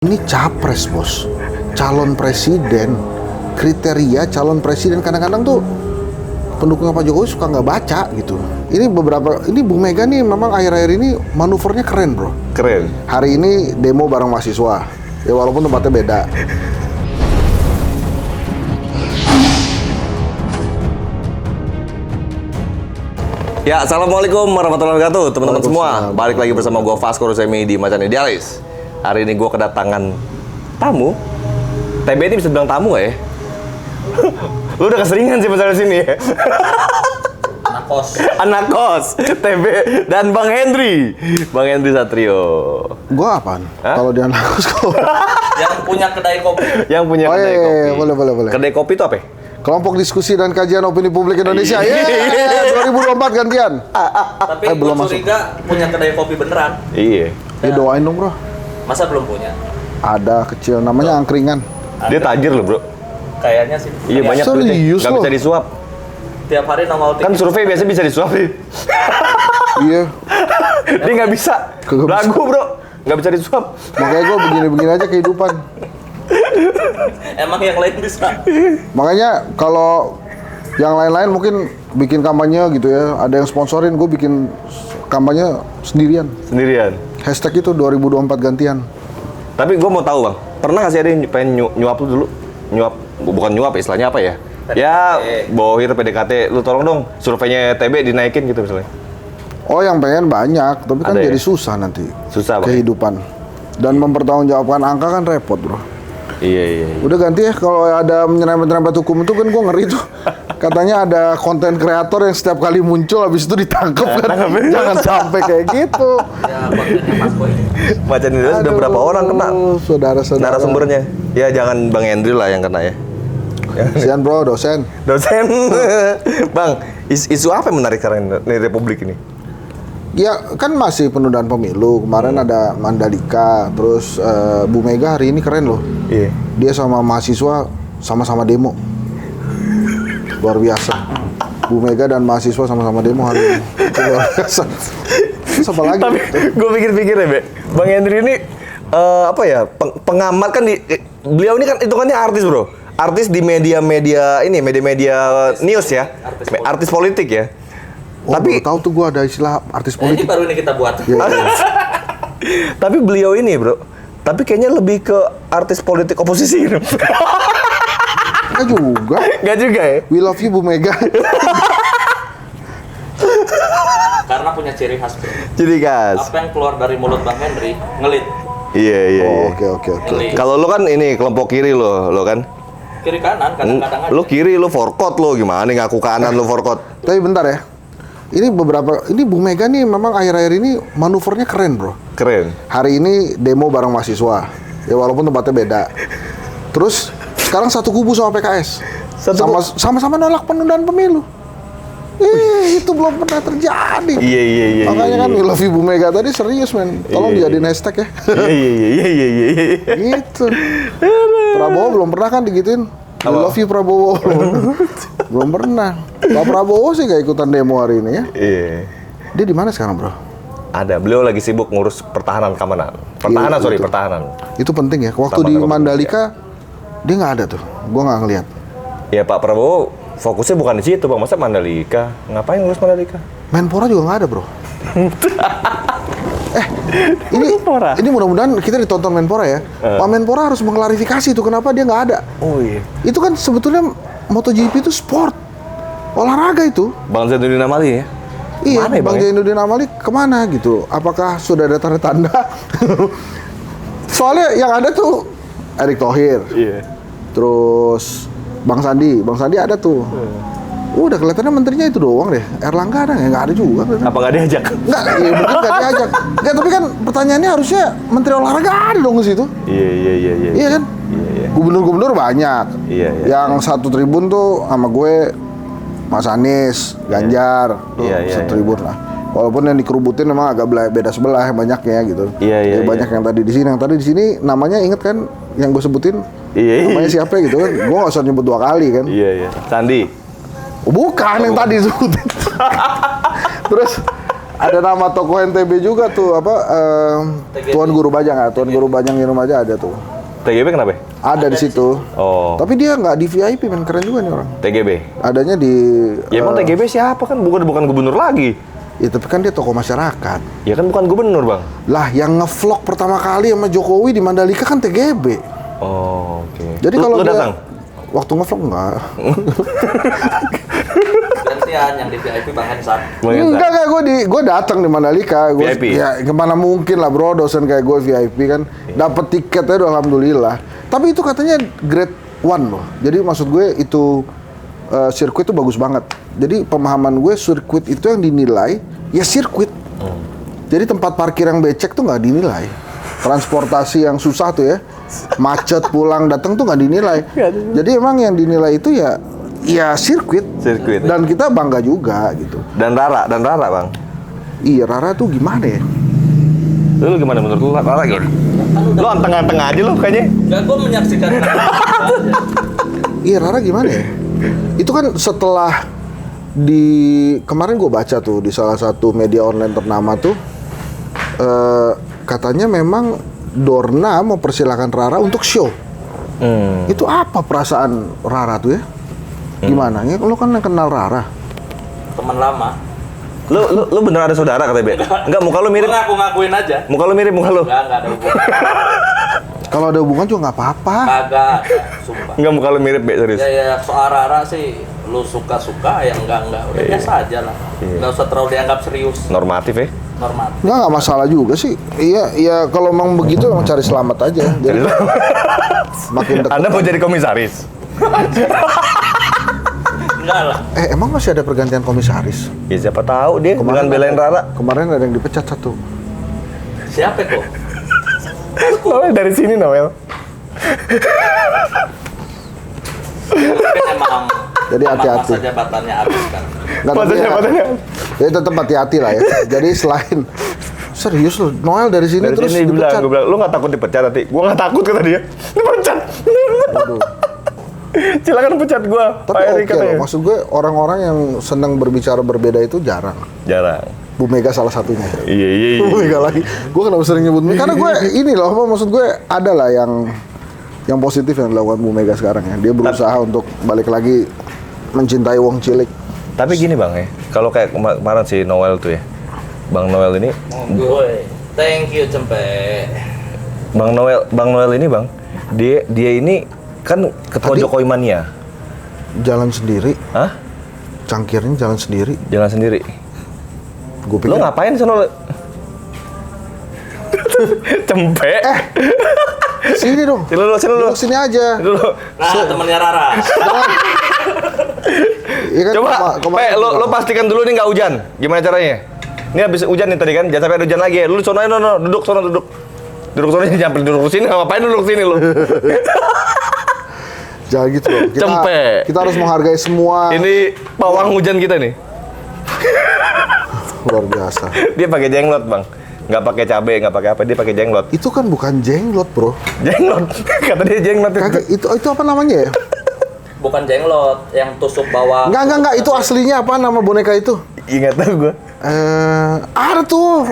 Ini capres, bos. Calon presiden. Kriteria calon presiden kadang-kadang tuh pendukung Pak Jokowi suka nggak baca gitu. Ini Bu Mega nih memang akhir-akhir ini manuvernya keren, bro. Keren. Hari ini demo bareng mahasiswa. Ya walaupun tempatnya beda. Ya, assalamualaikum warahmatullahi wabarakatuh, teman-teman semua. Waalaikumsalam. Balik lagi bersama gue Vasco Rusemi di Macan Idealis. Hari ini gue kedatangan tamu. TB ini bisa bilang tamu nggak ya? Lu udah keseringan sih masalah sini ya? Anak kos, TB dan Bang Hendry Satrio. Gua apaan? Hah? Kalau dia anak kok. Yang punya kedai kopi. Yang punya Oh, kedai iya, kopi. iya, boleh. Kedai kopi itu apa ya? Kelompok Diskusi dan Kajian Opini Publik Indonesia. Iya. Yeay, 2024 gantian. Tapi belum gue masuk. curiga punya kedai kopi beneran. Iya. Ya doain dong, bro. Masa belum punya? Ada kecil namanya angkringan. Dia tajir loh, bro. Kayaknya sih. Iya, banyak duitnya. Serius Nggak loh? bisa disuap. Tiap hari nongol Kan tiket. survei biasanya bisa disuap nih. Iya. Dia nggak bisa. Kagak bisa. Lagu, bro. Nggak bisa disuap. Makanya gue begini-begini aja kehidupan. Emang yang lain bisa. Makanya kalau yang lain-lain mungkin bikin kampanye gitu ya. Ada yang sponsorin, gue bikin kampanye sendirian. Sendirian. Hashtag itu 2024 gantian. Tapi gue mau tahu, Bang. Pernah nggak sih ada yang pengen nyuap lu dulu? Nyuap, bukan nyuap, istilahnya apa ya? Ya, bohir PDKT. Lu tolong dong, surveinya TB dinaikin gitu misalnya. Oh, yang pengen banyak, tapi kan Ada ya? jadi susah nanti. Susah, Bang. Kehidupan. Dan mempertanggungjawabkan angka kan repot, bro. Iya. Udah ganti ya, kalau ada menyerempet-nyerempet hukum itu kan gue ngeri tuh. Katanya ada konten kreator yang setiap kali muncul habis itu ditangkep kan. Jangan sampai kayak gitu. Ya kontennya Mas Boy. Macam ini sudah Aduh, berapa orang kena? Saudara-saudara. Narasumbernya. Ya jangan Bang Hendry lah yang kena ya. Sian bro, dosen. Dosen. Bang, isu apa yang menarik sekarang di Republik ini? Ya kan masih penundaan pemilu. Kemarin ada Mandalika, terus Bu Mega hari ini keren loh. Iya. Dia sama mahasiswa sama-sama demo. Luar biasa. Bu Mega dan mahasiswa sama-sama demo hari ini. Itu luar biasa. Terus apa lagi? Tapi gue pikir-pikir ya, Be. Bang Hendry ini apa ya? Pengamat kan beliau ini kan hitungannya artis, bro. Artis di media-media ini, media-media news ya. Artis politik ya. Oh, Tapi baru tahu tuh gue ada istilah artis Nah, ini politik. baru ini kita buat. Ya, Tapi beliau ini, bro. Tapi kayaknya lebih ke artis politik oposisi gitu. Enggak juga. Enggak juga ya? We love you Bu Mega. Karena punya ciri khas. Bro. Jadi guys. Apa yang keluar dari mulut Bang Hendry ngelit. Iya. Oh, oke. Ngelit. Kalau lo kan ini kelompok kiri lo kan. Kiri kanan kadang-kadang aja. Lo kiri lo forkot lo gimana ngaku kanan lo forkot. Tapi bentar ya. Ini Bu Mega nih memang akhir-akhir ini manuvernya keren, bro. Keren. Hari ini demo bareng mahasiswa. Ya walaupun tempatnya beda. Terus sekarang satu kubu sama PKS. Sama-sama nolak penundaan pemilu. Itu belum pernah terjadi. Iya. Makanya kan we love you Bu Mega tadi serius, men. Tolong Iya. dijadiin hashtag ya. Iya. Gitu. Prabowo belum pernah kan digituin. We love you Prabowo. Belum pernah. Pak Prabowo sih gak ikutan demo hari ini ya. Iya. Dia di mana sekarang, bro? Ada, beliau lagi sibuk ngurus pertahanan keamanan. Pertahanan, Iya, sorry, itu. pertahanan. Itu penting ya. Waktu Taman di Republik Mandalika dia nggak ada tuh. Gua nggak ngeliat. Ya Pak Prabowo fokusnya bukan di situ, Bang. Masa Mandalika? Ngapain ngurus Mandalika? Menpora juga nggak ada, bro. Menpora? Ini mudah-mudahan kita ditonton Menpora ya. Pak Menpora harus mengklarifikasi tuh kenapa dia nggak ada. Oh iya. Itu kan sebetulnya MotoGP itu sport, olahraga itu. Bang Zainuddin Amali ya? Iya, Mana ya, Bang Bang, ya? Zainuddin Amali kemana gitu? Apakah sudah ada tanda-tanda? Soalnya yang ada tuh Erick Thohir, Iya. terus Bang Sandi ada tuh. Udah kelihatannya menterinya itu doang deh. Erlangga ada nggak? Nggak ada juga. Apa nggak diajak? Nggak, iya, mungkin nggak diajak. Nggak, tapi kan pertanyaannya harusnya Menteri Olahraga ada dong di situ. Iya. Iya kan? Iya. Gubernur-gubernur banyak. Iya. Yang satu tribun tuh sama gue Mas Anies, Ganjar, tuh Iya. satu tribun lah. Walaupun yang dikerubutin memang agak beda sebelah banyaknya gitu. Iya. Banyak yang tadi di sini, namanya inget kan yang gue sebutin? Iya. Namanya siapa gitu kan? Gue nggak usah nyebut 2 kali kan? Iya. Sandi. Oh, bukan yang tadi sebutin. Terus Ada nama tokoh NTB juga tuh apa TGB. Tuan Guru Bajang ya, Tuan Guru Bajang minum aja ada tuh. TGB kenapa? Ada di situ. Oh. Tapi dia nggak di VIP, men, keren juga nih orang. TGB. Adanya di Ya emang TGB siapa kan? Bukan gubernur lagi. ya tapi kan dia tokoh masyarakat. Ya kan bukan gubernur, Bang. Lah yang ngevlog pertama kali sama Jokowi di Mandalika kan TGB. Oh, oke. Jadi Lu- kalau lu dia datang? waktu ngevlog enggak. Gantian yang di VIP Bang Hensat. Enggak, gue datang di Mandalika. Gua, VIP? ya gimana mungkin lah bro, dosen kayak gue VIP kan. Dapat tiketnya udah alhamdulillah. Tapi itu katanya grade 1 loh. Jadi maksud gue itu sirkuit itu bagus banget. Jadi pemahaman gue sirkuit itu yang dinilai ya sirkuit. Jadi tempat parkir yang becek tuh nggak dinilai. Transportasi yang susah tuh ya, macet pulang datang tuh nggak dinilai. Jadi emang yang dinilai itu ya sirkuit. Sirkuit. Dan kita bangga juga gitu. Dan Rara, Bang. Iya, Rara tuh gimana ya? Lu gimana menurut lu Rara gimana? Lu tengah-tengah aja lu kayaknya. Enggak, gue menyaksikan aja. Iya, Rara gimana ya? Itu kan setelah kemarin gue baca tuh di salah satu media online ternama tuh katanya memang Dorna mau persilakan Rara untuk show. Itu apa perasaan Rara tuh ya? Gimana? Ya, lo kan yang kenal Rara. Teman lama. Lu bener ada saudara katanya, Be? Enggak, muka lu Gue mirip. ngaku-ngakuin aja. Muka lu mirip muka lu. Enggak ada hubungan. Kalau ada hubungan juga nggak apa-apa. Kagak, sumpah. Enggak, muka lu mirip, Be, serius. Ya soal Rara sih lu suka-suka ya enggak. Udah biasa aja lah. Enggak usah terlalu dianggap serius. Normatif ya. Normal. Nggak masalah juga sih. Iya, kalau emang begitu emang cari selamat aja. Jadi makin dekat. Anda mau jadi komisaris? Enggak lah. Emang masih ada pergantian komisaris? Ya siapa tahu dia dengan belain Rara. Kemarin ada yang dipecat satu. Siapa kok? Noel dari sini, Noel. Mungkin emang Jadi hati-hati. masa jabatannya habis kan. Nggak, tapi Badannya. ya tetap hati-hati lah ya. Jadi selain serius loh, Noel dari sini Dari terus sini dipecat. gue bilang, lu nggak takut dipecat nanti? Gua nggak takut kata dia. Dipecat. Waduh. Silakan pecat gua. Tapi Pak Erik oke katanya. loh, maksud gue orang-orang yang senang berbicara berbeda itu jarang. Jarang. Bu Mega salah satunya. Iya. Bu Mega lagi. Gue kenapa sering nyebut Mega? Karena gue ini loh, apa maksud gue ada lah yang positif yang dilakukan Bu Mega sekarang ya. Dia berusaha untuk balik lagi mencintai wong cilik. Tapi gini Bang ya, kalau kayak kemarin si Noel tuh ya, Bang Noel ini, Gue, thank you Cempe. Bang Noel ini Bang, dia ini kan ketua Tadi- Jokowi Mania. Jalan sendiri, Hah? cangkirnya jalan sendiri. Jalan sendiri. Gue Lo pikir ngapain di sana? Cempe. sini dong. Sini dulu. Duduk sini aja. Dulu. Nah, temennya Rara. Iya kan, Coba, kemarin Pe, lo pastikan dulu nih nggak hujan. Gimana caranya? Ini habis hujan nih tadi kan, jangan sampai ada hujan lagi ya. Lu sono aja, no. Duduk sono. Duduk sono, jangan duduk sini. Ngapain duduk sini lo? Jangan gitu loh. Cempe. Kita harus menghargai semua. Ini pawang hujan kita nih. Luar biasa. Dia pakai jenglot bang, nggak pakai cabai, nggak pakai apa, dia pakai jenglot. Itu kan bukan jenglot, bro. Jenglot, kata dia jenglot. Kagak, itu apa namanya ya? Bukan jenglot, yang tusuk bawah. Enggak. Itu aslinya apa nama boneka itu? Ingat tahu gue. Ada tuh.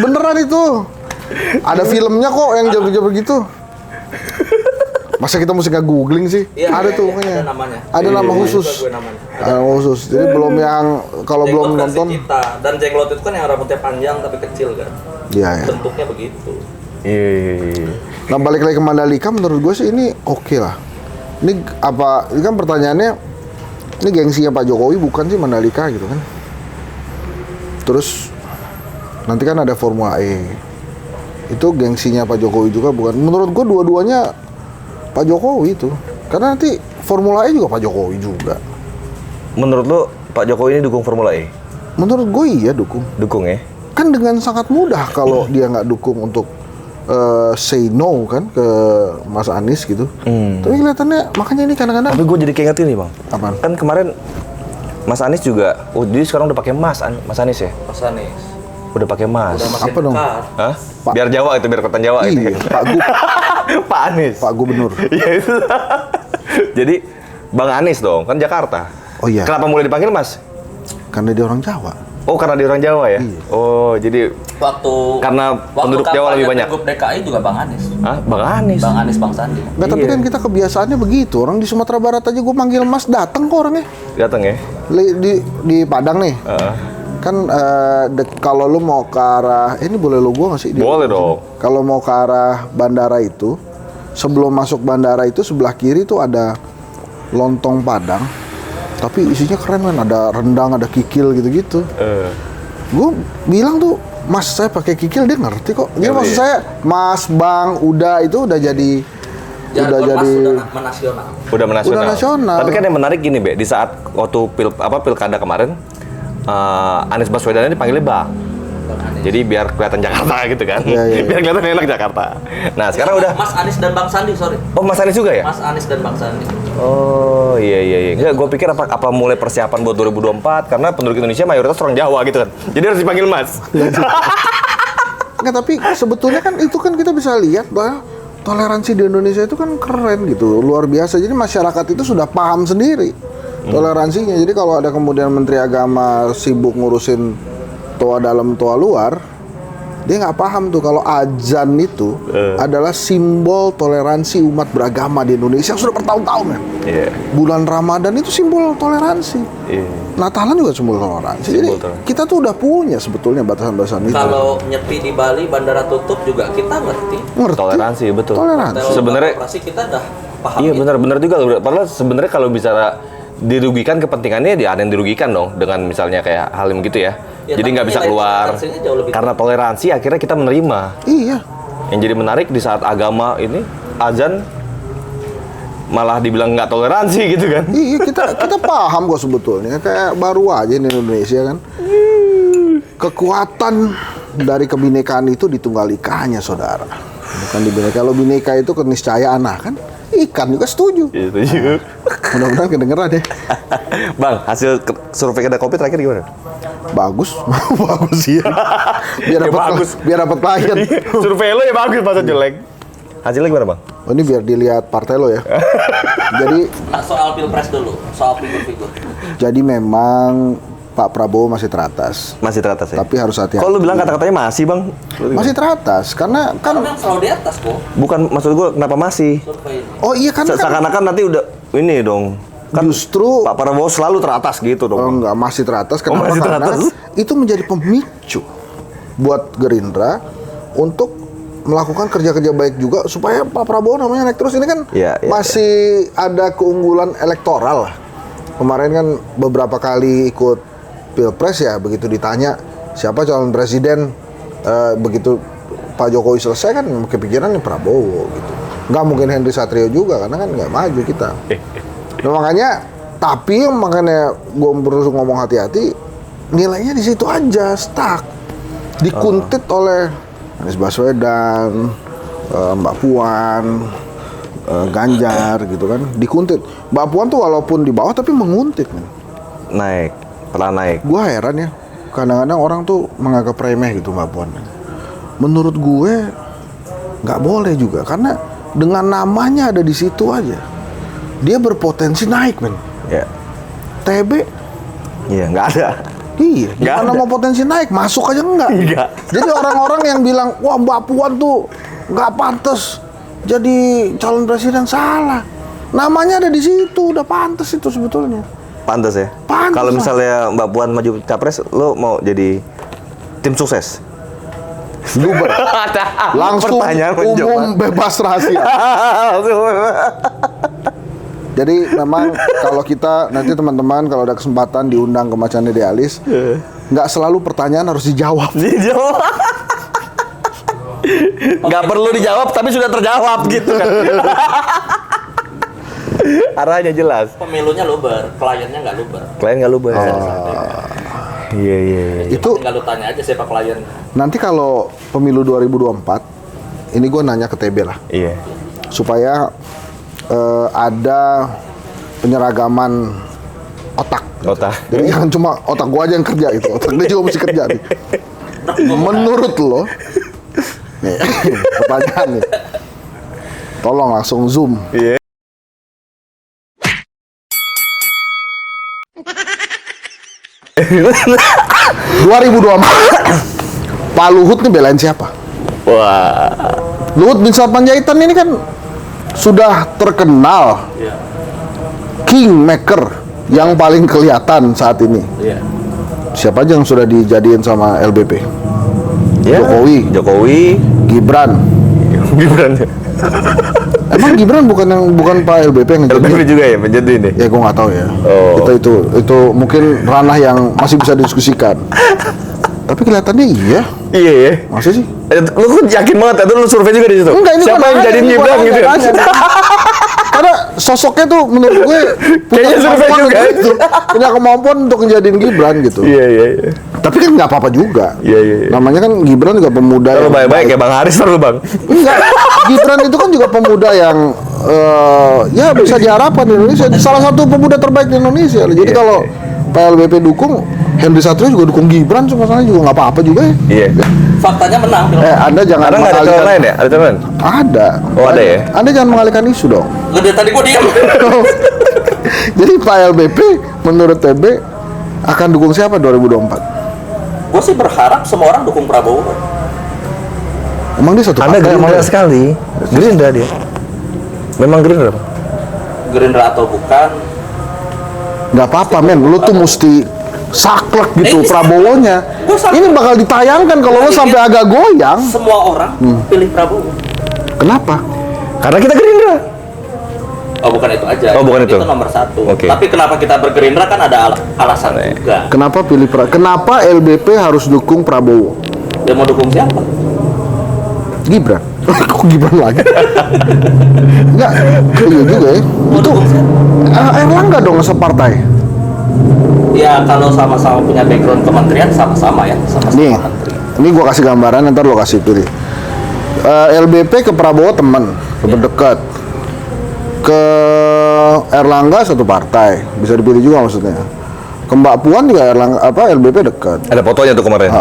Beneran itu. Ada filmnya kok yang jabber-jabber gitu. Masa kita mesti nggak googling sih? Ada tuh pokoknya. Ada namanya. Ada nama Lupa khusus. gue namanya. Nama khusus. Jadi belum yang kalau belum Jenglot versi nonton. kita. Dan jenglot itu kan yang rambutnya panjang tapi kecil kan. Iya ya. Bentuknya begitu. Iya. Nah balik lagi ke Mandalika, menurut gue sih ini oke lah. Ini apa? Ini kan pertanyaannya, ini gengsinya Pak Jokowi bukan sih Mandalika gitu kan? Terus nanti kan ada Formula E. Itu gengsinya Pak Jokowi juga bukan? Menurut gue dua-duanya Pak Jokowi itu. Karena nanti Formula E juga Pak Jokowi juga. Menurut lo Pak Jokowi ini dukung Formula E? Menurut gue iya dukung. Dukung ya? Kan dengan sangat mudah kalau dia nggak dukung untuk say no kan ke Mas Anies gitu. Tapi kelihatannya makanya ini kadang-kadang Tapi gue jadi keinget ini bang. Apaan? Kan kemarin Mas Anies juga, jadi sekarang udah pakai Mas Anies ya? Mas Anies. Udah pakai Mas. Udah makin Apa dong? dekat. Hah? Pak- Biar Jawa itu, biar kelihatan Jawa itu. iya, Pak Anies. Pak Gubernur. Iya itu. Jadi Bang Anies dong, kan Jakarta. Oh iya. Kenapa mulai dipanggil Mas? Karena dia orang Jawa. Oh, karena dia orang Jawa ya? Oh, jadi karena penduduk Jawa lebih banyak. Pilgub DKI juga Bang Anies. Hah? Bang Anies? Bang Anies, Bang Sandi. Nggak, tapi kan kita kebiasaannya begitu. Orang di Sumatera Barat aja gue manggil Mas datang kok orangnya. Datang ya? Di Padang nih. Kan kalau lu mau ke arah ini boleh lu gua nggak sih? Boleh dong. Kalau mau ke arah bandara itu, sebelum masuk bandara itu sebelah kiri tuh ada lontong Padang. Tapi isinya keren kan, ada rendang, ada kikil gitu-gitu. Gue bilang tuh, Mas saya pakai kikil, dia ngerti kok. Jadi maksud saya, Mas, Bang, udah itu udah jadi Udah menasional. Udah nasional. Tapi kan yang menarik gini, Be, di saat waktu pilkada kemarin, Anies Baswedan ini dipanggilnya Bang. Jadi biar kelihatan Jakarta gitu kan. Iya. Biar kelihatan enak Jakarta. Nah, sekarang udah Mas Anies dan Bang Sandi, sorry. Oh, Mas Anies juga ya? Mas Anies dan Bang Sandi. Oh, iya. Enggak, gue pikir apa mulai persiapan buat 2024 karena penduduk Indonesia mayoritas orang Jawa gitu kan. Jadi harus dipanggil Mas. Enggak, tapi sebetulnya kan itu kan kita bisa lihat bahwa toleransi di Indonesia itu kan keren gitu, luar biasa. Jadi masyarakat itu sudah paham sendiri toleransinya. Jadi kalau ada kemudian Menteri Agama sibuk ngurusin toa dalam toa luar, dia nggak paham tuh kalau azan itu adalah simbol toleransi umat beragama di Indonesia yang sudah bertahun-tahun kan. Bulan Ramadan itu simbol toleransi. Natalan juga simbol toleransi. Jadi kita tuh udah punya sebetulnya batasan-batasan itu. Kalau nyepi di Bali, bandara tutup juga kita ngerti. Toleransi, betul. Toleransi. Sebenarnya operasi kita udah paham. Iya, benar juga. Padahal sebenarnya kalau bicara dirugikan kepentingannya, dia ada yang dirugikan dong dengan misalnya kayak hal yang gitu ya. Jadi nggak bisa keluar karena toleransi, akhirnya kita menerima. Iya. Yang jadi menarik di saat agama ini azan malah dibilang nggak toleransi gitu kan. Iya, kita paham kok sebetulnya. Kayak baru aja di Indonesia kan. Kekuatan dari kebinekaan itu di tunggal ikanya, saudara. Bukan di bineka. Kalau bineka itu keniscayaan, kan ikan juga setuju. Setuju. Mudah-mudahan kedengeran deh. Bang, hasil survei kedai kopi terakhir gimana? Bagus, bagus ya. Biar dapat klien. Survei lo ya bagus, masa jelek. Hasilnya gimana, Bang? Oh, ini biar dilihat partai lo ya. Jadi Nah, soal pilpres dulu, soal figur-figur. jadi memang Pak Prabowo masih teratas. Masih teratas ya? Tapi harus hati-hati. Kalau lu bilang kata-katanya masih, Bang? Masih teratas karena kan Karena selalu di atas kok Bukan, maksud gua kenapa masih? survei ini. oh iya kan Seakan-akan nanti udah ini dong. Kan justru Pak Prabowo selalu teratas gitu dong. oh, enggak, masih teratas. Kenapa? masih Karena teratas? itu menjadi pemicu buat Gerindra untuk melakukan kerja-kerja baik juga supaya Pak Prabowo namanya naik terus. Ini kan Iya. masih ada keunggulan elektoral lah. Kemarin kan beberapa kali ikut Pilpres ya, begitu ditanya siapa calon presiden, begitu Pak Jokowi selesai kan kepikiran Prabowo gitu. Nggak mungkin Henry Satrio juga karena kan nggak maju kita. Nah, makanya gue perlu ngomong hati-hati, nilainya di situ aja stuck, dikuntit oleh Anies Baswedan, Mbak Puan, Ganjar gitu kan, dikuntit. Mbak Puan tuh walaupun di bawah tapi menguntit kan. Pernah naik. Gue heran ya, kadang-kadang orang tuh menganggap remeh gitu Mbak Puan. Menurut gue nggak boleh juga karena dengan namanya ada di situ aja, dia berpotensi naik men. Ya. TB, Iya, nggak ada. iya, Nggak gimana ada. mau potensi naik, masuk aja enggak. Nggak. Jadi orang-orang yang bilang, wah Mbak Puan tuh nggak pantas jadi calon presiden, salah. Namanya ada di situ, udah pantas itu sebetulnya. Pantas ya? Pantas Kalau lah. misalnya Mbak Puan maju capres, lo mau jadi tim sukses? Luber. Langsung Pertanyaan umum bebas rahasia. Jadi memang kalau kita nanti teman-teman kalau ada kesempatan diundang ke Macan Idealis, nggak selalu pertanyaan harus dijawab. Dijawab. Nggak perlu dijawab, tapi sudah terjawab gitu kan. Arahnya jelas. Pemilunya luber, kliennya nggak luber. Klien nggak luber. Iya. Itu Tinggal lu tanya aja siapa klien. nanti kalau pemilu 2024, ini gue nanya ke TB lah, Iya. supaya ada penyeragaman otak. Otak. Jadi jangan cuma otak gua aja yang kerja itu, otak dia juga mesti kerja nih. Menurut lo, nih, pertanyaan nih, tolong langsung zoom. Iya. 2024 Pak Luhut nih belain siapa? Wah. Luhut bin Sarpanjaitan ini kan sudah terkenal Iya. kingmaker yang paling kelihatan saat ini. Iya. Siapa aja yang sudah dijadiin sama LBP? Ya. Jokowi. Gibran. Gibran. Emang Gibran bukan Pak LBP yang LBP ngejadiin? juga ya penjadi ini. Ya gue nggak tahu ya. Oh. Itu mungkin ranah yang masih bisa didiskusikan. Tapi kelihatannya iya. Iya ya. Masa sih? Lu kan yakin banget ya, lu survei juga di situ. Enggak, ini siapa gua yang nanya, jadiin ini gua Gibran nanya, gitu ya? nanya. Karena sosoknya tuh menurut gue punya Kayaknya survei kemampuan juga. gitu. Punya kemampuan untuk ngejadiin Gibran gitu. Iya. Tapi kan nggak apa-apa juga. Iya. Namanya kan Gibran juga pemuda Kalau yang baik-baik ya Bang Haris lu Bang. Enggak, Gibran itu kan juga pemuda yang ya bisa diharapkan di Indonesia. Salah satu pemuda terbaik di Indonesia. Jadi kalau Pak LBP dukung, Henry Satrio juga dukung Gibran, masalahnya juga nggak apa-apa juga ya. Iya. Faktanya menang. Anda jangan Karena nggak ada calon lain ya? Ada calon lain? Ada. Oh, ada ya? Anda jangan mengalihkan isu dong. Lu dari tadi gua diam. Jadi Pak LBP menurut TB akan dukung siapa 2024? Gua sih berharap semua orang dukung Prabowo. Emang dia satu Anda partai Gerindra emang? sekali. Gerindra dia. Memang Gerindra. Bang? Gerindra atau bukan, Nggak apa-apa men, lu tuh mesti saklek gitu Prabowo-nya. Gua saklek. Ini bakal ditayangkan kalau lu sampai agak goyang. semua orang pilih Prabowo. Kenapa? Karena kita Gerindra. Oh bukan itu aja. Oh, bukan itu. Itu nomor satu. Oke. Tapi kenapa kita bergerindra kan ada alasan juga. Kenapa Kenapa LBP harus dukung Prabowo? Dia mau dukung siapa? Gibran. Kok Gibran lagi? Enggak, iya juga ya. Mau Itu dukung siapa? Erlangga dong separtai. Ya kalau sama-sama punya background kementerian sama-sama ya, sama-sama Nih, menteri. ini gua kasih gambaran, ntar lo kasih pilih. LBP ke Prabowo teman, dekat. Ke Erlangga satu partai, bisa dipilih juga maksudnya. Ke Mbak Puan juga LBP dekat. Ada fotonya tuh kemarin.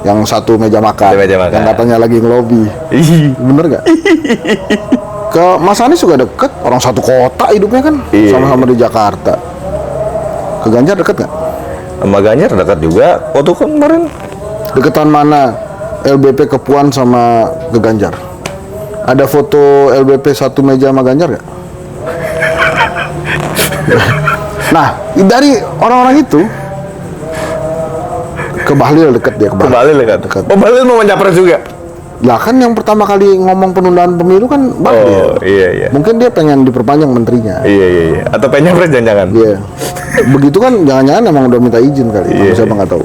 Yang satu meja makan, Satu meja makan. yang katanya lagi ngelobi. Ih. Bener gak? Ke Mas Anies juga deket, orang satu kota hidupnya kan, Iya. sama-sama di Jakarta. Ke Ganjar deket nggak? Sama Ganjar dekat juga. Foto kemarin. Deketan mana LBP ke Puan sama ke Ganjar? Ada foto LBP satu meja sama Ganjar nggak? Nah, dari orang-orang itu ke Bahlil deket dia, ke Kembali dekat. Dekat. Oh, Bahlil mau menyapres juga. Lah kan yang pertama kali ngomong penundaan pemilu kan Bahlil. Oh, iya. Mungkin dia pengen diperpanjang menterinya. Iya. Atau pengen nyapres jangan-jangan. Iya. Begitu kan jangan-jangan emang udah minta izin kali. Iya. Siapa nggak tahu.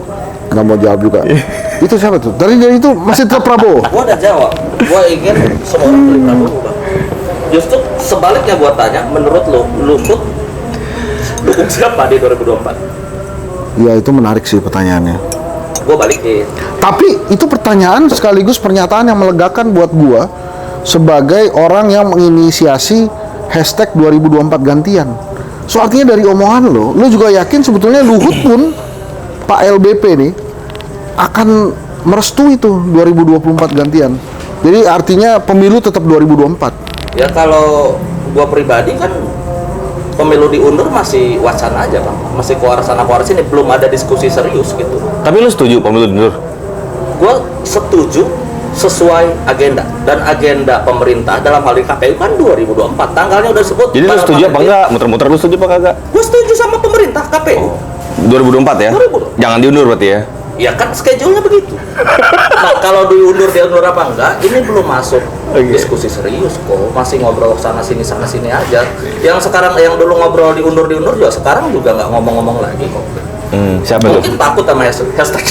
Nggak mau jawab juga. Itu siapa tuh? Dari itu masih tetap Prabowo. Gua udah jawab. Gua ingin semua orang pilih Prabowo, Bang. Justru sebaliknya gua tanya, menurut lu Luhut dukung siapa di 2024? Ya itu menarik sih pertanyaannya. Gua balikin. Tapi itu pertanyaan sekaligus pernyataan yang melegakan buat gua sebagai orang yang menginisiasi hashtag 2024 gantian. So artinya dari omongan lo juga yakin sebetulnya Luhut pun Pak LBP nih akan merestui itu 2024 gantian. Jadi artinya pemilu tetap 2024. Ya kalau gua pribadi kan pemilu diundur masih wacana aja, Bang. Masih koarsana ini belum ada diskusi serius gitu. Tapi lu setuju pemilu mundur? Gue setuju sesuai agenda, dan agenda pemerintah dalam hal ini KPU kan 2024, tanggalnya udah disebut. Jadi lu setuju apa enggak? Muter-muter lu setuju apa kagak? Gue setuju sama pemerintah KPU. 2024 ya? 2024. Jangan diundur berarti ya? Ya kan schedule-nya begitu. Nah kalau diundur apa enggak, ini belum masuk diskusi serius kok. Masih ngobrol sana sini aja. Yang sekarang yang dulu ngobrol diundur juga sekarang juga nggak ngomong-ngomong lagi kok. Siapa lu? Mungkin takut sama hashtag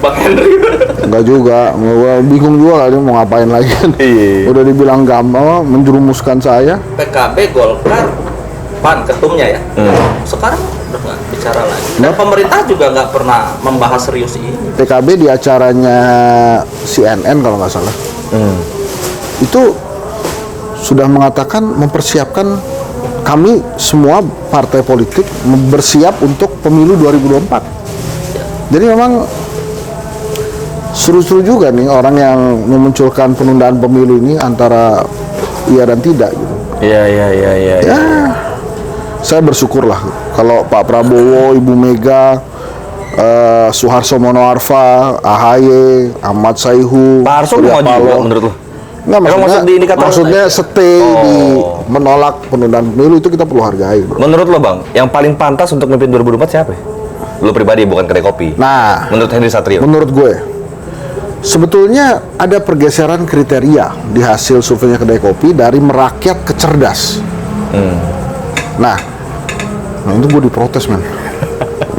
Bang Henry. Enggak juga, gua bingung juga kali mau ngapain lagi. Iya. Udah dibilang gampang menjerumuskan saya. PKB, Golkar, PAN ketumnya ya. Sekarang udah nggak bicara lagi. Dan pemerintah juga nggak pernah membahas serius ini. PKB di acaranya CNN kalau nggak salah. Itu sudah mengatakan mempersiapkan kami semua partai politik bersiap untuk pemilu 2024. Jadi memang seru-seru juga nih orang yang memunculkan penundaan pemilu ini antara iya dan tidak gitu. Iya. Ya, saya bersyukurlah kalau Pak Prabowo, Ibu Mega Suharto Monoarfa, AHY, Ahmad Saihu, Pak Harso Surya mau juga Paloh. menurut lo? Nggak, Emang maksud di indikator- maksudnya stay di menolak penundaan pemilu itu kita perlu hargai, bro. Menurut lo bang, yang paling pantas untuk memimpin 2024 siapa ya? Lo pribadi, bukan kedai kopi. Nah, Menurut Henry Satrio. menurut gue, sebetulnya ada pergeseran kriteria di hasil surveinya kedai kopi dari merakyat ke cerdas. Nah itu gue diprotes, men.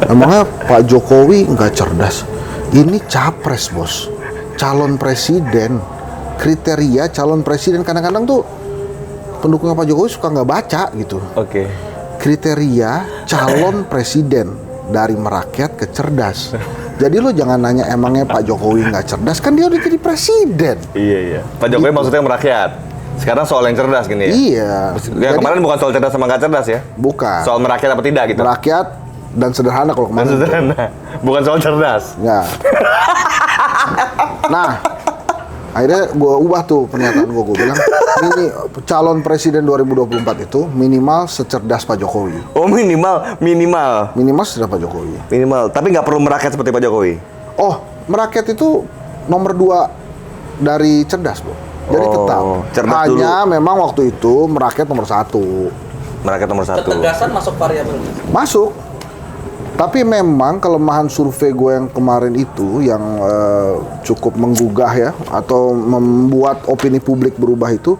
Emangnya Pak Jokowi nggak cerdas? Ini capres, bos, calon presiden. Kriteria calon presiden kadang-kadang tuh pendukungnya Pak Jokowi suka nggak baca gitu. Oke. Kriteria calon presiden dari merakyat ke cerdas. Jadi lo jangan nanya emangnya Pak Jokowi nggak cerdas, kan dia udah jadi presiden. Iya. Pak Jokowi Gitu. maksudnya merakyat. Sekarang soal yang cerdas gini ya? Iya. Yang kemarin bukan soal cerdas sama nggak cerdas ya? Bukan. Soal merakyat apa tidak gitu? Merakyat dan sederhana kalau Dan kemarin. sederhana. Bukan soal cerdas. Ya. Nah, akhirnya gue ubah tuh pernyataan gue bilang ini calon presiden 2024 itu minimal secerdas Pak Jokowi. Oh minimal. Minimal secerdas Pak Jokowi. Minimal. Tapi nggak perlu merakyat seperti Pak Jokowi. Oh, merakyat itu nomor 2 dari cerdas, Bro. Jadi tetap cerdas hanya memang waktu itu merakyat nomor 1. Merakyat nomor 1. Ketegasan masuk variabel. Masuk. Tapi memang kelemahan survei gue yang kemarin itu yang cukup menggugah ya atau membuat opini publik berubah itu,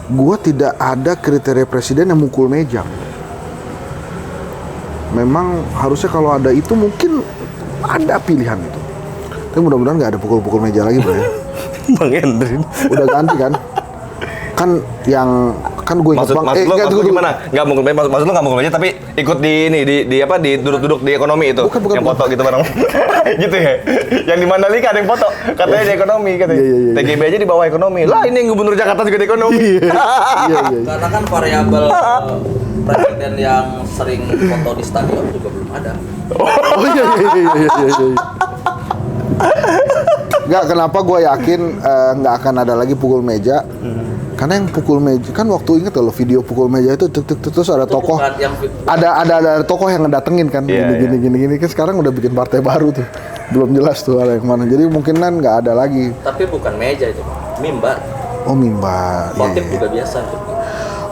gue tidak ada kriteria presiden yang mukul meja. Memang harusnya kalau ada itu mungkin ada pilihan itu. Tapi mudah-mudahan nggak ada pukul-pukul meja lagi, bro ya. Bang Hendrin. Udah ganti kan? Kan yang kan gue ingat Maksud lo gimana? Nggak mungkin, maksud lo nggak mungkin aja, tapi ikut di ini di apa di duduk-duduk di ekonomi itu, Bukan, yang foto gitu bareng, gitu ya? Yang di Mandalika ada yang foto, katanya di ekonomi katanya. Iya. TGB aja di bawah ekonomi. Lah ini yang gubernur Jakarta juga di ekonomi. Iya. Karena kan variabel presiden yang sering foto di stadion juga belum ada. Oh iya. Nggak, kenapa gue yakin nggak akan ada lagi pukul meja? Karena yang pukul meja kan waktu inget lo video pukul meja itu terus ada Itu tokoh, bukan yang ada tokoh yang ngedatengin kan Iya, gini kan sekarang udah bikin partai baru tuh, belum jelas tuh ada yang mana. Jadi mungkinan nggak ada lagi. tapi bukan meja itu, mimbar. Oh mimbar. Khotib Iya. juga biasa.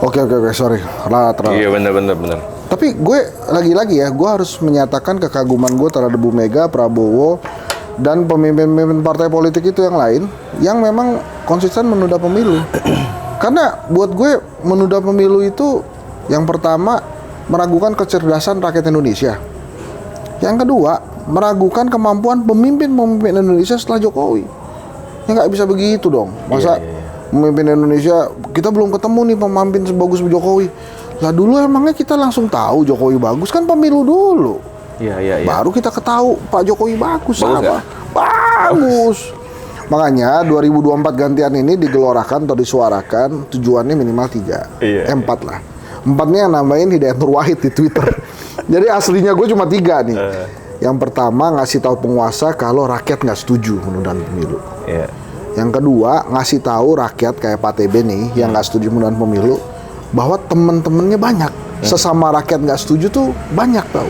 Oke sorry ralat. Iya benar. Tapi gue lagi-lagi ya, gue harus menyatakan kekaguman gue terhadap Bu Mega, Prabowo, dan pemimpin-pemimpin partai politik itu yang lain yang memang konsisten menunda pemilu. Karena buat gue menunda pemilu itu yang pertama meragukan kecerdasan rakyat Indonesia. Yang kedua, meragukan kemampuan pemimpin Indonesia setelah Jokowi. Ya nggak bisa begitu dong. Masa memimpin Indonesia, kita belum ketemu nih pemimpin sebagus Jokowi. Lah dulu emangnya kita langsung tahu Jokowi bagus, kan pemilu dulu. Iya. Baru kita ketahui Pak Jokowi bagus Bagus apa? nggak? Bagus. Makanya 2024 gantian ini digelorakan atau disuarakan tujuannya minimal 3. Iya. 4 lah. 4-nya yang nambahin Hidayat Nur Wahid di Twitter. Jadi aslinya gue cuma 3 nih. Yang pertama ngasih tahu penguasa kalau rakyat nggak setuju penundaan pemilu. Iya. Yang kedua ngasih tahu rakyat kayak Pak TB nih yang nggak setuju penundaan pemilu bahwa temen-temennya banyak. Sesama rakyat nggak setuju tuh banyak tahu.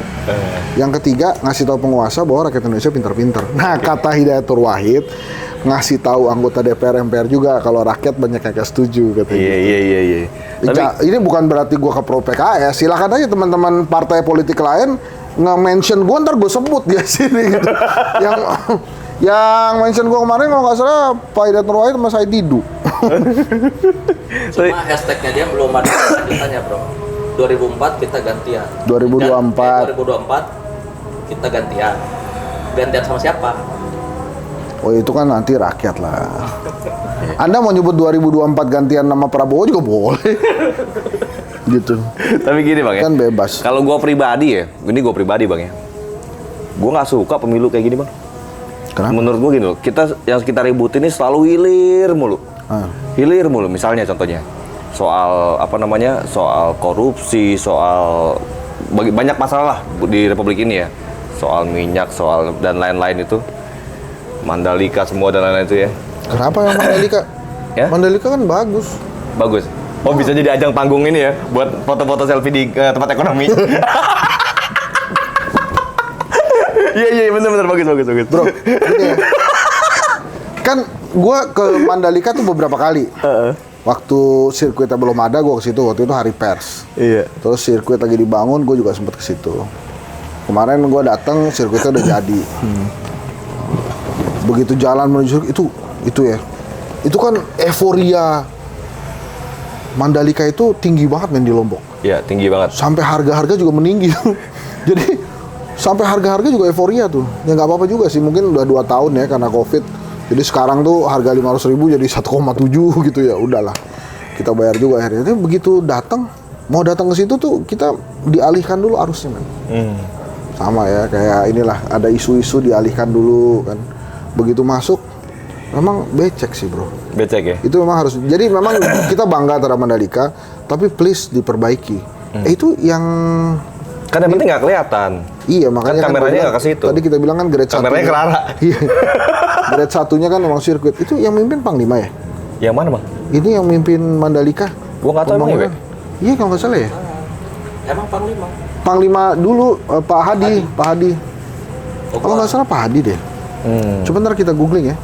Yang ketiga ngasih tahu penguasa bahwa rakyat Indonesia pintar-pintar. Nah kata Hidayat Nur Wahid ngasih tahu anggota DPR MPR juga kalau rakyat banyak yang nggak setuju katanya. Iya. Ini bukan berarti gue ke pro PKS. Silakan aja teman-teman partai politik lain nge-mention gue, ntar gue sebut dia sini gitu. yang mention gue kemarin kalau nggak salah Pak Hidayat Nur Wahid sama Said Didu. Cuma hashtagnya dia belum ada lanjutannya, bro. 2004 kita gantian. 2024. 2024 kita gantian. Gantian sama siapa? Oh itu kan nanti rakyat lah. Anda mau nyebut 2024 gantian nama Prabowo juga boleh. Gitu. Tapi gini bang ya. Kan bebas. Kalau gue pribadi ya, ini gue pribadi bang ya. Gue nggak suka pemilu kayak gini bang. Kenapa? Menurut gue gini loh, yang kita ributin ini selalu hilir mulu. Hilir mulu, misalnya contohnya soal apa namanya, soal korupsi, soal banyak masalah di Republik ini ya, soal minyak, soal dan lain-lain itu, Mandalika semua dan lain-lain itu ya. Kenapa yang Mandalika? Ya? Mandalika kan bagus. Bagus. Oh bisa jadi ajang panggung ini ya, buat foto-foto selfie di tempat ekonomi. Iya benar bagus. Bro, gini ya. Kan gue ke Mandalika tuh beberapa kali. Waktu sirkuitnya belum ada, gue ke situ. Waktu itu hari pers. Iya. Terus sirkuit lagi dibangun, gue juga sempet ke situ. Kemarin gue datang, sirkuitnya udah jadi. Begitu jalan menuju itu ya. Itu kan euforia Mandalika itu tinggi banget men di Lombok. Iya, tinggi banget. Sampai harga-harga juga meninggi. Jadi sampai harga-harga juga euforia tuh. Ya nggak apa-apa juga sih, mungkin udah 2 tahun ya karena Covid. Jadi sekarang tuh harga 500.000 jadi 1,7 gitu ya. Udahlah. Kita bayar juga akhirnya. Tapi begitu mau datang ke situ tuh kita dialihkan dulu arusnya men. Sama ya, kayak inilah ada isu-isu dialihkan dulu kan. Begitu masuk memang becek sih bro. Becek ya? Itu memang harus. Jadi memang kita bangga terhadap Mandalika, tapi please diperbaiki. Itu yang Kan yang penting nggak kelihatan. iya makanya Kan kameranya nggak ke situ. Tadi kita bilang kan grade 1. Kameranya ke Rara. Iya. Grade 1-nya kan memang sirkuit. Itu yang mimpin Panglima ya? Yang mana bang? Ini yang mimpin Mandalika. Gua nggak tahu emang ya, Be? Iya kalau nggak salah ya. Emang Panglima? Panglima dulu Pak Hadi. Oh, Kalau nggak salah Pak Hadi deh. Coba ntar kita googling ya.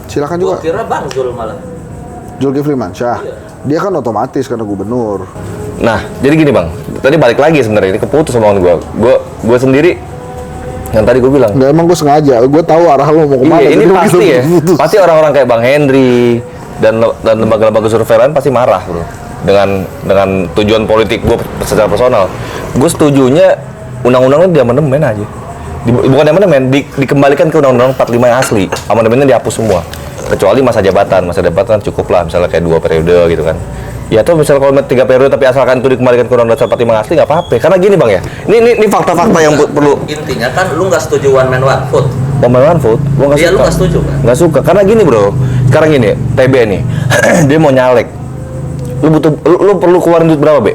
Silakan Gua juga. kira Bang Zul malah. Zulkifli Mansyah. Iya. Dia kan otomatis karena gubernur. Nah, jadi gini bang, tadi balik lagi sebenarnya ini keputus omongan gue sendiri yang tadi gue bilang. Nggak, emang gue sengaja. Gue tahu arah lo mau kemana. Iya, ini jadi pasti begitu ya. putus. Pasti orang-orang kayak Bang Henry dan lembaga-lembaga survei lain pasti marah bro dengan tujuan politik gue secara personal. Gue setujunya undang-undangnya diamandemen aja. Bukan diamandemen, dikembalikan ke undang-undang 45 yang asli. Amandemennya dihapus semua. Kecuali masa jabatan cukup lah, misalnya kayak 2 periode gitu kan. Ya tuh misalnya kalau 3 periode tapi asalkan itu dikembalikan ke undang-undang 45 asli nggak apa-apa. Karena gini bang ya, ini fakta-fakta yang perlu. Intinya kan lu nggak setuju one man one vote. Pembangunan food, gua nggak Iya, suka. lu nggak setuju kan? Nggak suka, karena gini bro. Sekarang gini, TB nih, dia mau nyalek. Lu perlu keluarin duit berapa, Be?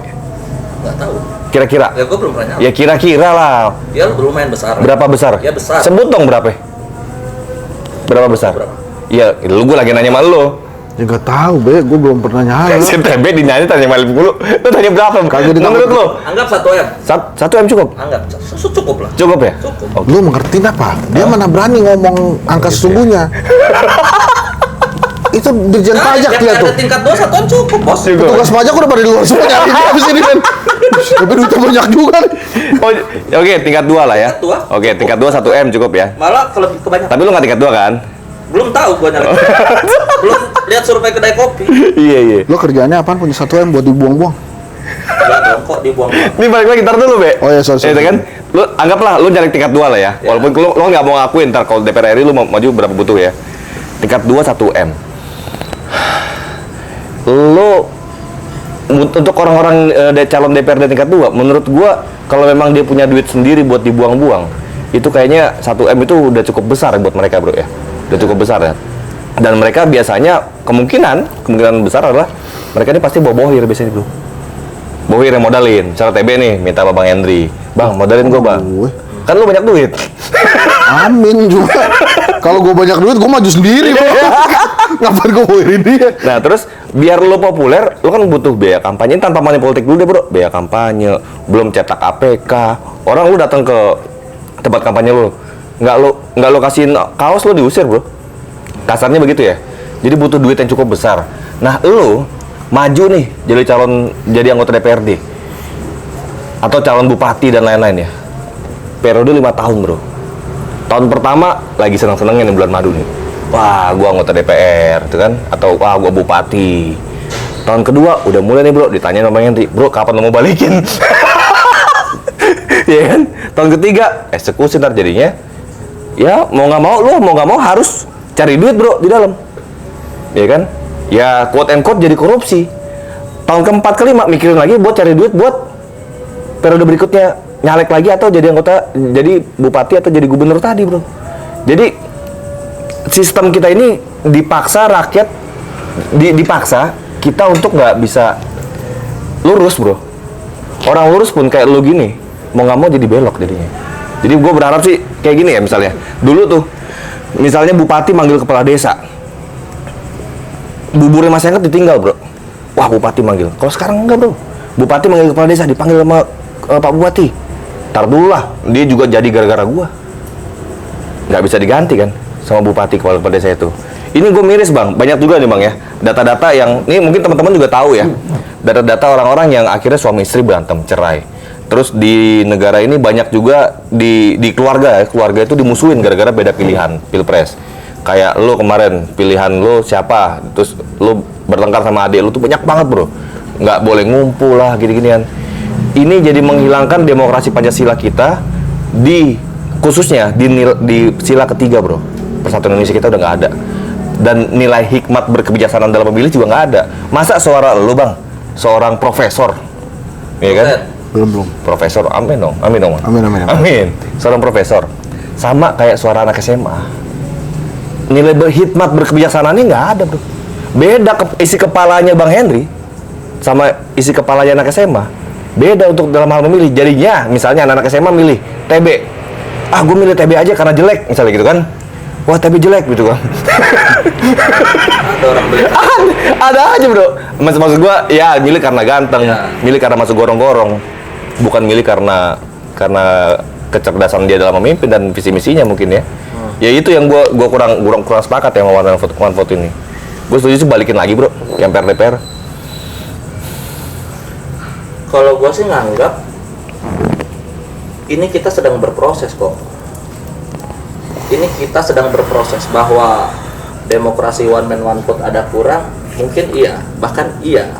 Nggak tahu. Kira-kira? Ya gua belum pernah. Ya kira-kira lah. Ya lu lumayan besar. Berapa besar? Ya besar. Sebut dong berapa? Berapa besar? Berapa? Iya, gue lagi nanya sama lu. Ya nggak tahu, Be. Gue belum pernah nyala. Si TB dinanya tanya sama lu. Lu tanya berapa? Kagak ditanya. Menurut lu? Anggap 1 M. 1 M cukup? Anggap cukup lah. Cukup ya? Cukup. Oke. Lu mengerti apa? Dia mana berani ngomong angka sesungguhnya. Itu dirjen pajak dia tuh. Ada tingkat 2 1 M cukup, Bos. Petugas pajak udah pada di luar semua nyari dia habis ini kan. Tapi duitnya banyak juga nih. Oh, oke, tingkat 2 lah ya. Tingkat 2. Oke, tingkat 2 1 M cukup ya. Malah lebih kebanyakan. Tapi lu nggak tingkat 2 kan? Belum tahu gua nyari. Belum lihat survei kedai kopi. Iya. Lo kerjaannya apaan punya 1 M buat dibuang-buang? Enggak dong, kok dibuang. Ini balik lagi ntar dulu, Be. Oh ya, sorry. Itu kan, lu anggaplah lu nyari tingkat 2 lah ya. Ya. Walaupun lu nggak mau ngakuin ntar kalau DPR RI lu mau maju berapa butuh ya. Tingkat 2 1 M. Lu untuk orang-orang calon DPRD tingkat 2, menurut gua kalau memang dia punya duit sendiri buat dibuang-buang, itu kayaknya 1 M itu udah cukup besar buat mereka, bro ya. Udah cukup besar ya. Dan mereka biasanya kemungkinan besar adalah mereka ini pasti bawa bohir biasanya, bro. Bohir yang modalin. Misalnya TB nih minta sama Bang Henry, "Bang, modalin gua, Bang." Gue. Kan lu banyak duit. Amin juga. Kalau gue banyak duit, gue maju sendiri. Bro. Ngapain gue bohongin dia? Nah, terus biar lo populer, lo kan butuh biaya kampanye tanpa money politik dulu deh, bro. Biaya kampanye, belum cetak APK. Orang lu datang ke tempat kampanye lo, nggak lo kasihin kaos, lo diusir, bro. Kasarnya begitu ya. Jadi butuh duit yang cukup besar. Nah, lo maju nih jadi anggota DPRD atau calon bupati dan lain-lain ya. Periode 5 tahun, bro. Tahun pertama lagi senang-senangnya nih bulan madu nih. Wah, gua anggota DPR, gitu kan? Atau wah, gua bupati. Tahun kedua udah mulai nih, bro, ditanya sama Henry, "Bro, kapan lo mau balikin?" Ya kan? Tahun ketiga eksekusi ntar jadinya. Ya, mau nggak mau harus cari duit, bro, di dalam. Ya kan? Ya, quote and quote jadi korupsi. Tahun keempat kelima mikirin lagi buat cari duit buat periode berikutnya nyalek lagi atau jadi anggota, jadi bupati atau jadi gubernur tadi, bro. Jadi sistem kita ini dipaksa rakyat dipaksa kita untuk nggak bisa lurus, bro. Orang lurus pun kayak lu gini mau nggak mau jadi belok jadinya. Jadi gue berharap sih kayak gini ya, misalnya dulu tuh misalnya bupati manggil kepala desa, buburnya masih hangat ditinggal, bro. Wah, bupati manggil. Kalau sekarang enggak, bro. Bupati manggil kepala desa dipanggil sama Pak Bupati. Ntar dulu lah, dia juga jadi gara-gara gua. nggak bisa diganti kan sama bupati kepala desa itu. Ini gue miris bang, banyak juga nih bang ya data-data yang ini mungkin teman-teman juga tahu ya, data-data orang-orang yang akhirnya suami istri berantem cerai. Terus di negara ini banyak juga di keluarga ya, keluarga itu dimusuhin gara-gara beda pilihan pilpres. Kayak lo kemarin pilihan lo siapa, terus lo bertengkar sama adik lo tuh banyak banget bro, nggak boleh ngumpul lah gini-ginian. Ini jadi menghilangkan demokrasi Pancasila kita khususnya di sila ketiga bro. Persatuan Indonesia kita udah nggak ada. Dan nilai hikmat berkebijaksanaan dalam memilih juga nggak ada. Masa suara lo bang, seorang profesor, ya kan? Belum. Profesor, amin dong. Amin. Seorang profesor, sama kayak suara anak SMA. Nilai hikmat berkebijaksanaannya nggak ada bro. Beda isi kepalanya Bang Henry sama isi kepalanya anak SMA. Beda untuk dalam hal memilih. Jadinya, misalnya anak SMA milih TB. Gue milih TB aja karena jelek, misalnya gitu kan. Wah, TB jelek gitu kan. Ada orang beli. Ada aja bro. Maksud gua, ya milih karena ganteng, milih karena masuk gorong-gorong, bukan milih karena kecerdasan dia dalam memimpin dan visi misinya mungkin ya. Ya itu yang gua kurang sepakat ya sama one vote ini. Gue setuju sih balikin lagi bro, yang DPR. Kalau gua sih nganggap ini kita sedang berproses kok. Ini kita sedang berproses bahwa demokrasi one man one vote ada kurang, mungkin iya, bahkan iya.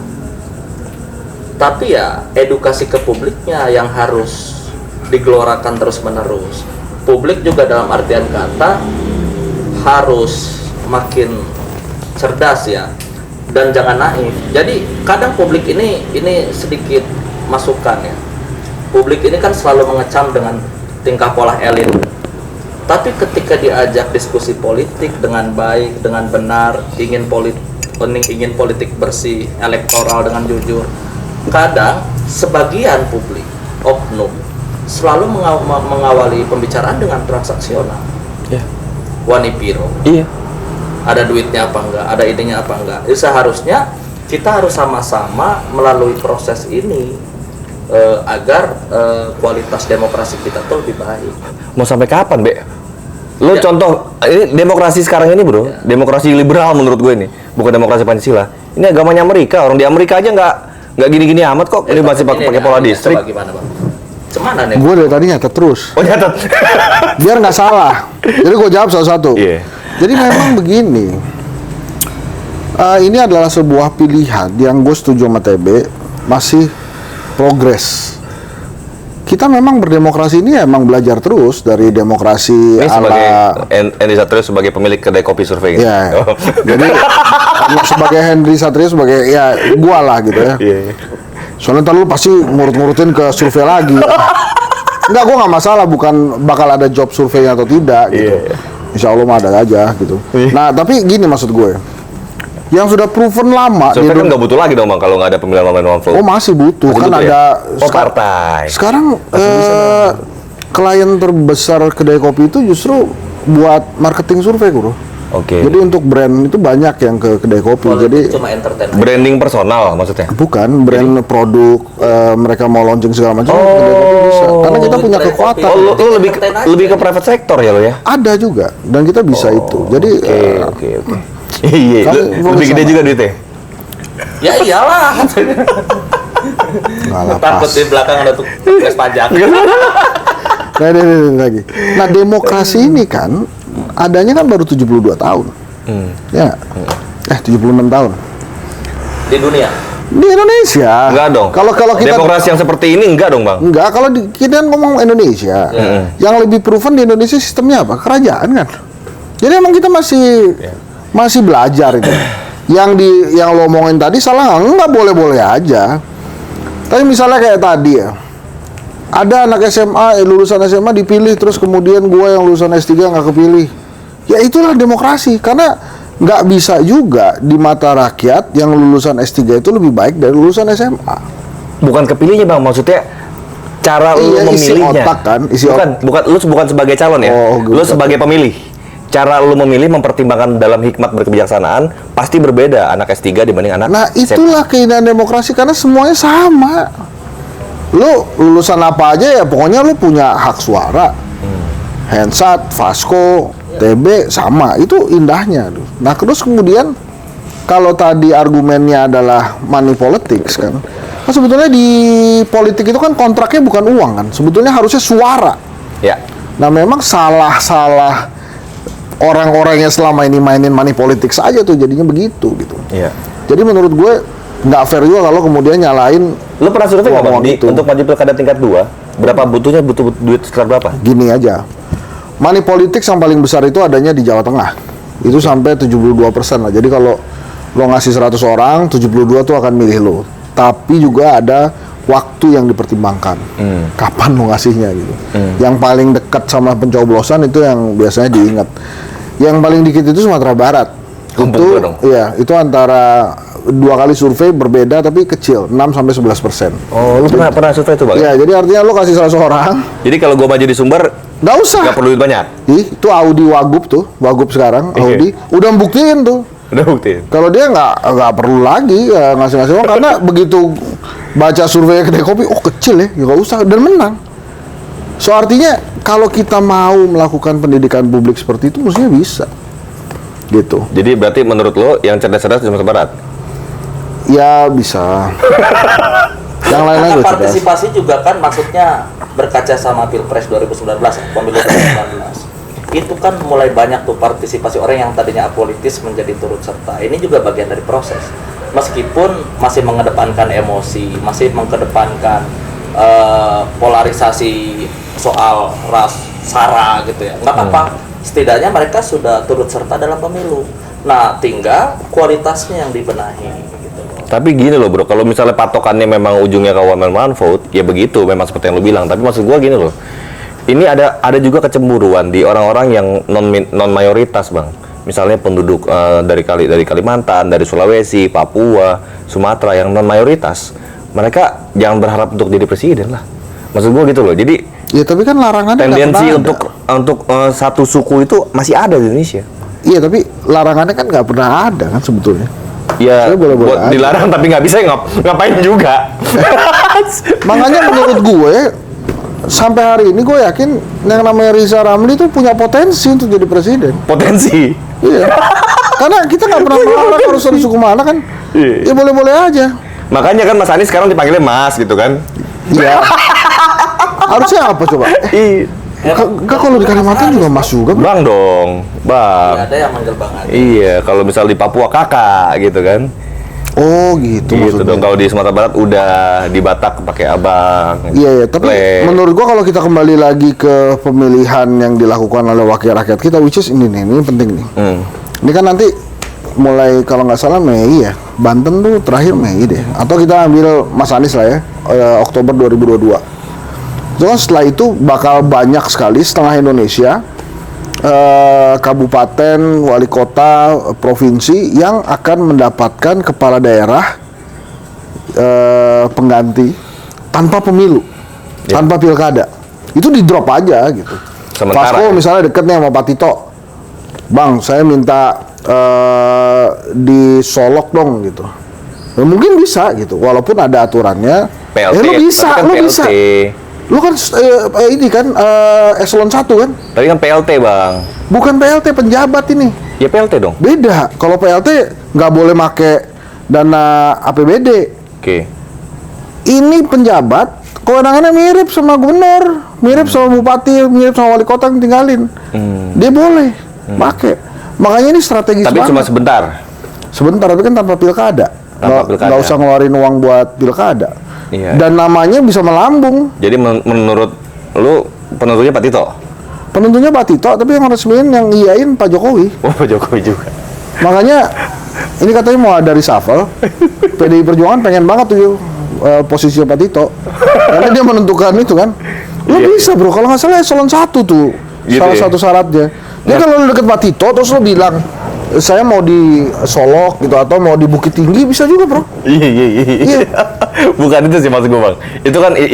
Tapi ya edukasi ke publiknya yang harus digelorakan terus-menerus. Publik juga dalam artian kata harus makin cerdas ya, dan jangan naif. Jadi kadang publik ini sedikit masukan ya. Publik ini kan selalu mengecam dengan tingkah pola elit. Tapi ketika diajak diskusi politik dengan baik, dengan benar, ingin politik bersih, elektoral dengan jujur, kadang sebagian publik, oknum, selalu mengawali pembicaraan dengan transaksional. Wanipiro. Iya. Ada duitnya apa enggak, ada idenya apa enggak. Jadi seharusnya kita harus sama-sama melalui proses ini agar kualitas demokrasi kita tuh lebih baik. Mau sampai kapan, Be? Lo contoh, ini demokrasi sekarang ini bro, demokrasi liberal menurut gue ini, bukan demokrasi Pancasila. Ini agamanya Amerika, orang di Amerika aja nggak gini-gini amat kok. Ini masih pakai pola distrik. Gimana bang? Cemana nih? Gue dari tadi nyatet terus. Oh nyatet. Biar nggak salah. Jadi gue jawab satu-satu. Jadi memang begini. Ini adalah sebuah pilihan yang gue setuju sama TB, masih progres. Kita memang berdemokrasi ini emang belajar terus dari demokrasi ini sebagai ala Henry Satrio sebagai pemilik kedai kopi survei. Ya. Jadi sebagai Henry Satrio sebagai ya gua lah gitu ya. Soalnya ntar lu pasti ngurut-ngurutin ke survei lagi. Enggak, gua nggak masalah, bukan bakal ada job surveinya atau tidak gitu. Insya Allah mah ada aja gitu. Nah tapi gini maksud gue, yang sudah proven lama. Survei kan nggak butuh lagi dong bang kalau nggak ada pemilihan one vote. Oh masih butuh, kan butuh ada ya? Partai. Sekarang klien terbesar kedai kopi itu justru buat marketing survei bro. Jadi untuk brand itu banyak yang ke kedai kopi. Jadi cuma entertainment. Branding personal maksudnya? Bukan, brand produk mereka mau launching segala macam. Kedai kopi bisa. Karena kita punya kekuatan. Lu lebih ke private sector ya lo ya? Ada juga dan kita bisa itu. Jadi Oke. Iya, lebih gede juga duitnya. Ya iyalah. Takut di belakang ada tugas pajak. lagi. Nah, demokrasi ini kan adanya kan baru 72 tahun. Ya. 76 tahun. Di dunia. Di Indonesia. Enggak dong. Kalau kita demokrasi yang seperti ini enggak dong, Bang. Enggak, kalau kita ngomong Indonesia. Yang lebih proven di Indonesia sistemnya apa? Kerajaan kan. Jadi emang kita masih belajar itu. Yang lo omongin tadi salah nggak, boleh-boleh aja. Tapi misalnya kayak tadi ya, ada anak SMA, lulusan SMA dipilih, terus kemudian gua yang lulusan S3 nggak kepilih. Ya itulah demokrasi, karena nggak bisa juga di mata rakyat yang lulusan S3 itu lebih baik dari lulusan SMA. Bukan kepilihnya bang, maksudnya cara lu memilihnya. Isi otak kan, lu bukan sebagai calon ya, lu sebagai pemilih. Cara lu memilih mempertimbangkan dalam hikmat berkebijaksanaan pasti berbeda anak S3 dibanding anak Nah itulah keindahan demokrasi, karena semuanya sama. Lu lulusan apa aja ya pokoknya lu punya hak suara. Hensat, Vasco, TB sama, itu indahnya. Nah terus kemudian kalau tadi argumennya adalah money politics kan sebetulnya di politik itu kan kontraknya bukan uang kan, sebetulnya harusnya suara. Ya. Nah memang salah orang-orang yang selama ini mainin money politics aja tuh jadinya begitu gitu. Iya. Jadi menurut gue nggak fair juga kalau kemudian nyalain. Lu pernah survei nggak Bang? uang itu. Untuk maju pilkada tingkat 2, berapa butuh duit sekitar berapa? Gini aja, money politics yang paling besar itu adanya di Jawa Tengah. Itu sampai 72% lah. Jadi kalau lo ngasih 100 orang, 72 tuh akan milih lo. Tapi juga ada waktu yang dipertimbangkan. Kapan lo ngasihnya gitu. Yang paling dekat sama pencoblosan itu yang biasanya diingat. Yang paling dikit itu Sumatera Barat. Kumpul dong. Iya, itu antara 2 kali survei berbeda tapi kecil, 6-11%. Oh, lu pernah survei itu Bang? Iya, jadi artinya lo kasih 100 orang, Jadi kalau gua maju di Sumber nggak usah. nggak perlu duit banyak. Itu Audi Wagub tuh, Wagub sekarang, Iya. Audi udah buktiin tuh. Udah buktiin. Kalau dia nggak perlu lagi ngasih uang karena begitu baca survei kedai kopi, oh kecil ya, nggak usah dan menang. So artinya kalau kita mau melakukan pendidikan publik seperti itu, mestinya bisa. Gitu. Jadi berarti menurut lo yang cerdas-cerdas di Sumatera Barat? Ya bisa. Yang lain-lain Karena juga cerdas. partisipasi juga kan maksudnya berkaca sama Pilpres 2019, pemilu 2019. Itu kan mulai banyak tuh partisipasi orang yang tadinya apolitis menjadi turut serta. Ini juga bagian dari proses. Meskipun masih mengedepankan emosi, masih mengedepankan polarisasi soal ras, sara gitu ya. Nggak apa-apa. Setidaknya mereka sudah turut serta dalam pemilu. Nah, tinggal kualitasnya yang dibenahi. Gitu. Tapi gini loh bro, kalau misalnya patokannya memang ujungnya ke one vote, ya begitu, memang seperti yang lo bilang. Tapi maksud gua gini loh, ini ada juga kecemburuan di orang-orang yang non mayoritas bang. Misalnya penduduk dari Kalimantan, dari Sulawesi, Papua, Sumatera yang non mayoritas, mereka jangan berharap untuk jadi presiden lah. Maksud gua gitu loh. Jadi Ya tapi kan larangannya nggak tendensi pernah ada. untuk satu suku itu masih ada di Indonesia. Iya tapi larangannya kan nggak pernah ada kan sebetulnya. Ya, Saya boleh-boleh buat aja. dilarang tapi nggak bisa ngapain juga. Makanya menurut gue sampai hari ini gue yakin yang namanya Riza Ramli itu punya potensi untuk jadi presiden. Potensi. Iya. Karena kita nggak pernah melarang harus dari suku mana kan. Iya. Ya boleh-boleh aja. Makanya kan Mas Anies sekarang dipanggilnya Mas gitu kan. Iya. Harusnya apa coba? Enggak kalau di Kalimantan juga Mas juga, Bro. Bang dong, Bang. Ada yang manggil Bang Adi. Iya, kalau misal di Papua kakak gitu kan. Oh gitu Gitu maksudnya. dong. Kalau di Sumatera Barat udah di Batak pakai abang. Iya, iya, tapi Le. menurut gua kalau kita kembali lagi ke pemilihan yang dilakukan oleh wakil rakyat kita, which is ini nih, ini penting nih. Ini kan nanti mulai kalau nggak salah Mei ya, Banten tuh terakhir Mei deh. Atau kita ambil Mas Anies lah ya, Oktober 2022. Itu kan setelah itu bakal banyak sekali setengah Indonesia, kabupaten, wali kota, provinsi yang akan mendapatkan kepala daerah pengganti tanpa pemilu, tanpa pilkada. Itu di drop aja gitu. Sementara Vasco ya? misalnya deket nih sama Pak Tito, Bang, saya minta disolok dong gitu. Ya, mungkin bisa gitu, walaupun ada aturannya. PLT. Lu bisa, tapi kan lu PLT. bisa. Lu kan ini kan eselon 1 kan? Tapi kan PLT bang. Bukan PLT, penjabat ini. Ya PLT dong. Beda. Kalau PLT nggak boleh make dana APBD. Oke. Ini penjabat, kewenangannya mirip sama gubernur, mirip sama bupati, mirip sama wali kota yang tinggalin. Dia boleh pakai. Makanya ini strategis Tapi banget. cuma sebentar. Sebentar, tapi kan tanpa pilkada. Tanpa pilkada. Nggak usah ngeluarin uang buat pilkada. Iya. Dan namanya bisa melambung. Jadi menurut lu penentunya Pak Tito? Penentunya Pak Tito, tapi yang resmiin yang iyain Pak Jokowi. Oh Pak Jokowi juga. Makanya ini katanya mau ada reshuffle. PDI Perjuangan pengen banget tuh posisi Pak Tito. Karena dia menentukan itu kan. Lo Iya. bisa bro, kalau nggak salah eselon 1 tuh. Gitu salah ya? satu syaratnya. Jadi kalau lo deket Pak Tito terus lo bilang saya mau di Solok gitu atau mau di Bukit Tinggi bisa juga bro. Iya. Bukan itu sih maksud gue bang.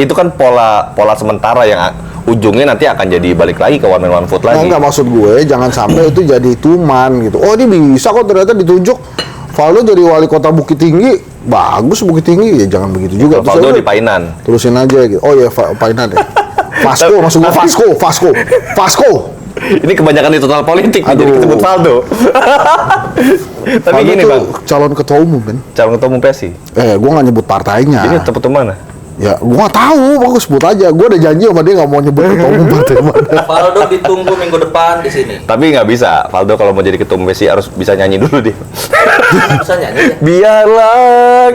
Itu kan pola sementara yang ujungnya nanti akan jadi balik lagi ke one man one vote Nah, lagi. enggak maksud gue jangan sampai itu jadi tuman gitu. Oh ini bisa kok ternyata ditunjuk Valdo jadi wali kota Bukit Tinggi, bagus Bukit Tinggi ya jangan begitu juga. Valdo Terus di Painan. terusin aja gitu. Oh ya Painan ya. Vasco, maksud gua Vasco. Ini kebanyakan di total politik nih, jadi Aduh. ketebut Valdo. Tapi Valdo gini tuh bang, calon ketua umum kan. calon ketua umum PSI. Gua nggak nyebut partainya. Ini tempat mana? Ya, gua nggak tahu, gua sebut aja. Gua udah janji sama dia nggak mau nyebut ketua umum partai mana. Valdo ditunggu minggu depan di sini. Tapi nggak bisa, Valdo kalau mau jadi ketua umum PSI harus bisa nyanyi dulu deh. Bisa nyanyi ya? Biarlah.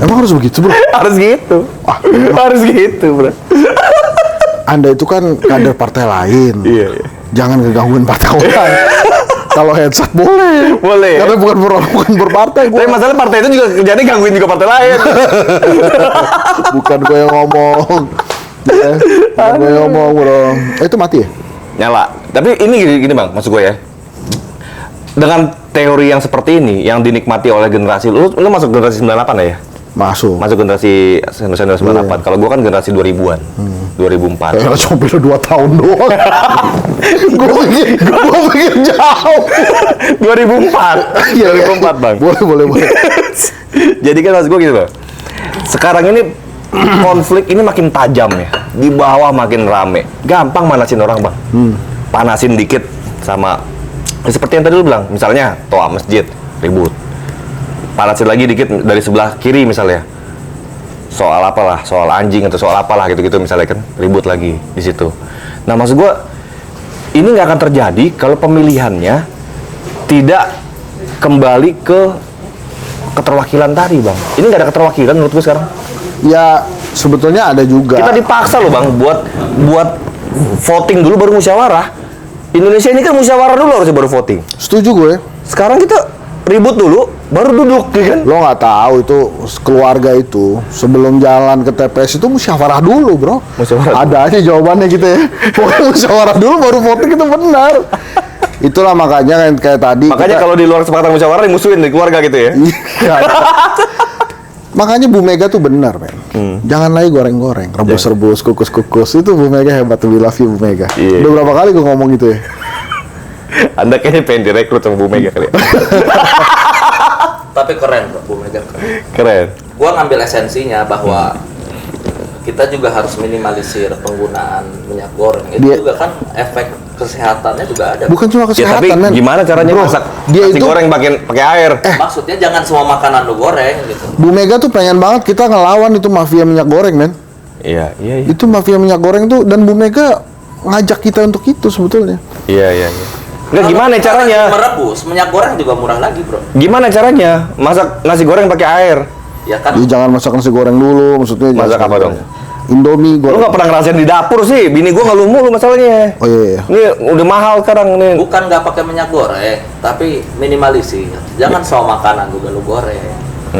Emang harus begitu, bro? Harus gitu. Harus gitu, bro. Anda itu kan kader partai lain. Iya. Jangan ngegangguin partai orang. Kalau headset boleh. Boleh. Karena bukan berpartai. Tapi masalah partai itu juga kerjanya gangguin juga partai lain. Bukan gue yang ngomong. Ya, bukan gue yang ngomong, bro. Itu mati ya? Nyala. Tapi ini gini bang, maksud gue ya. Dengan teori yang seperti ini, yang dinikmati oleh generasi, lu masuk generasi 98 ya? Masuk. Masuk generasi senior 98. Kalau gue kan generasi 2000-an. 2004. Kayaknya cuma beda 2 tahun doang. Gue pikir jauh. 2004. Iya, 2004 bang. Boleh. Jadi kan maksud gue gitu bang. Sekarang ini konflik ini makin tajam ya. Di bawah makin rame. Gampang manasin orang bang. Panasin dikit sama seperti yang tadi lu bilang. Misalnya toa masjid ribut. Panasin lagi dikit dari sebelah kiri misalnya. Soal apalah, soal anjing atau soal apalah gitu-gitu misalnya kan ribut lagi di situ. Nah maksud gue ini nggak akan terjadi kalau pemilihannya tidak kembali ke keterwakilan tadi bang. Ini nggak ada keterwakilan menurut gue sekarang. Ya sebetulnya ada juga. Kita dipaksa loh bang buat voting dulu baru musyawarah. Indonesia ini kan musyawarah dulu harusnya baru voting. Setuju gue. Sekarang kita ribut dulu baru duduk ya kan. Lo nggak tahu itu keluarga itu sebelum jalan ke TPS itu musyawarah dulu, bro. Musyawarah Ada aja jawabannya gitu ya. Pokoknya musyawarah dulu baru voting itu benar. Itulah makanya kayak tadi. Makanya kalau di luar kesepakatan musyawarah dimusuhin di keluarga gitu ya. Iya. Makanya Bu Mega tuh benar, men. Jangan lagi goreng-goreng, rebus-rebus, kukus-kukus. Itu Bu Mega hebat, we love you Bu Mega. Iya. Udah berapa kali gue ngomong gitu ya. Anda kayaknya pengen direkrut sama Bu Mega kali ya. Tapi keren bro, Bu Mega keren. Keren. Gua ngambil esensinya bahwa kita juga harus minimalisir penggunaan minyak goreng. Itu Dia- juga kan efek kesehatannya juga ada. Bukan cuma Ya kesehatan, tapi men. gimana caranya Bro, masak dia nasi itu goreng pakai air? Maksudnya jangan semua makanan lu goreng gitu. Bu Mega tuh pengen banget kita ngelawan itu mafia minyak goreng, men. Iya. Itu mafia minyak goreng tuh, dan Bu Mega ngajak kita untuk itu sebetulnya. Iya. Nggak, gimana Kalau caranya? merebus minyak goreng juga murah lagi bro. Gimana caranya? Masak nasi goreng pakai air? Ya kan. Jadi jangan masak nasi goreng dulu, maksudnya. Masak jangan apa dong? Indomie Lu goreng. nggak pernah ngerasain di dapur sih? Bini gua ngeluh mulu masalahnya. Oh iya. Ini udah mahal sekarang nih. Bukan nggak pakai minyak goreng, tapi minimalisir. Jangan semua makanan juga lu goreng.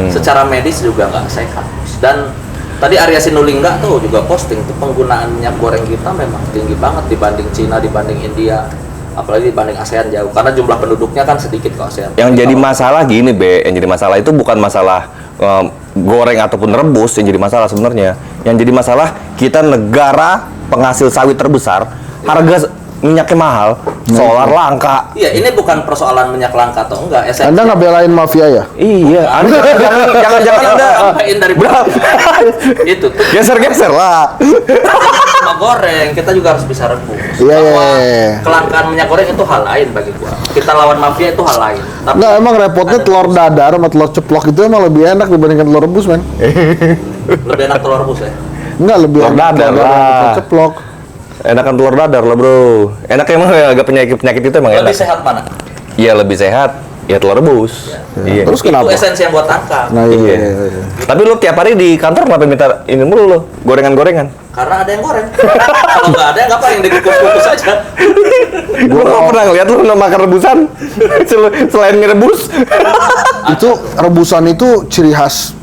Secara medis juga nggak sehat. Dan tadi Arya Sinulinga tuh juga posting tuh penggunaan minyak goreng kita memang tinggi banget dibanding Cina, dibanding India, apalagi dibanding ASEAN jauh. Karena jumlah penduduknya kan sedikit kok ASEAN. Yang jadi Kalau- masalah gini, Be. Yang jadi masalah itu bukan masalah goreng ataupun rebus yang jadi masalah sebenarnya. Yang jadi masalah kita negara penghasil sawit terbesar, harga minyaknya mahal, solar langka. Iya, ini bukan persoalan minyak langka atau enggak. Esensi. Anda nggak belain mafia ya? Iya, Anda jangan Anda Sampaiin dari itu tuh geser-geser lah. sama goreng, kita juga harus bisa rebus. Iya, Bahwa iya. kelangkaan minyak goreng itu hal lain bagi gua. Kita lawan mafia itu hal lain. Tapi Nggak, emang repotnya ada- telur dadar sama telur ceplok itu emang lebih enak dibandingkan telur rebus, men. lebih enak telur rebus ya. Enggak, lebih Telur enak dadar telur lah. telur ceplok. Enakan telur dadar lah, Bro. Enak emang agak penyakit itu emang Lebih enak. sehat mana? Iya, lebih sehat. Ya telur rebus. Iya. Terus kenapa? Itu esensi yang buat angkat. Nah, iya. Iya. Tapi lu tiap hari di kantor kenapa minta ini mulu lo? Gorengan-gorengan. Karena ada yang goreng. Kalau nggak ada, ngapain dikukus-kukus aja? Lu nggak pernah ngeliat lu makan rebusan? Selain mie rebus. Itu rebusan itu ciri khas